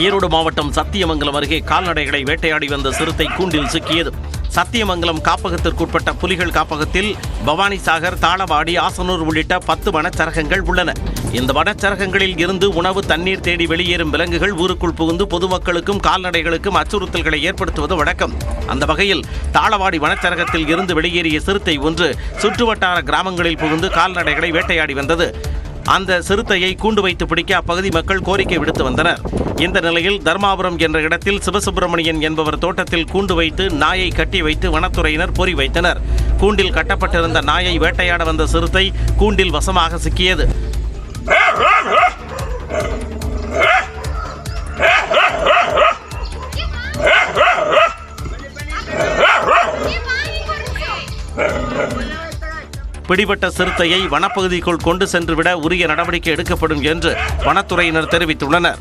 ஈரோடு மாவட்டம் சத்தியமங்கலம் அருகே கால்நடைகளை வேட்டையாடி வந்த சிறுத்தை கூண்டில் சிக்கியது. சத்தியமங்கலம் காப்பகத்திற்குட்பட்ட புலிகள் காப்பகத்தில் பவானிசாகர், தாளவாடி, ஆசனூர் உள்ளிட்ட 10 வனச்சரகங்கள் உள்ளன. இந்த வனச்சரகங்களில் இருந்து உணவு, தண்ணீர் தேடி வெளியேறும் விலங்குகள் ஊருக்குள் புகுந்து பொதுமக்களுக்கும் கால்நடைகளுக்கும் அச்சுறுத்தல்களை ஏற்படுத்துவது வழக்கம். அந்த வகையில் தாளவாடி வனச்சரகத்தில் இருந்து வெளியேறிய சிறுத்தை ஒன்று சுற்றுவட்டார கிராமங்களில் புகுந்து கால்நடைகளை வேட்டையாடி வந்தது. அந்த சிறுத்தையை கூண்டு வைத்து பிடிக்க அப்பகுதி மக்கள் கோரிக்கை விடுத்து வந்தனர். இந்த நிலையில் தர்மாபுரம் என்ற இடத்தில் சிவசுப்பிரமணியன் என்பவர் தோட்டத்தில் கூண்டு வைத்து நாயை கட்டி வைத்து வனத்துறையினர் பொறி வைத்தனர். கூண்டில் கட்டப்பட்டிருந்த நாயை வேட்டையாட வந்த சிறுத்தை கூண்டில் வசமாக சிக்கியது. பிடிபட்ட சிறுத்தையை வனப்பகுதிக்குள் கொண்டு சென்றுவிட உரிய நடவடிக்கை எடுக்கப்படும் என்று வனத்துறையினர் தெரிவித்துள்ளனர்.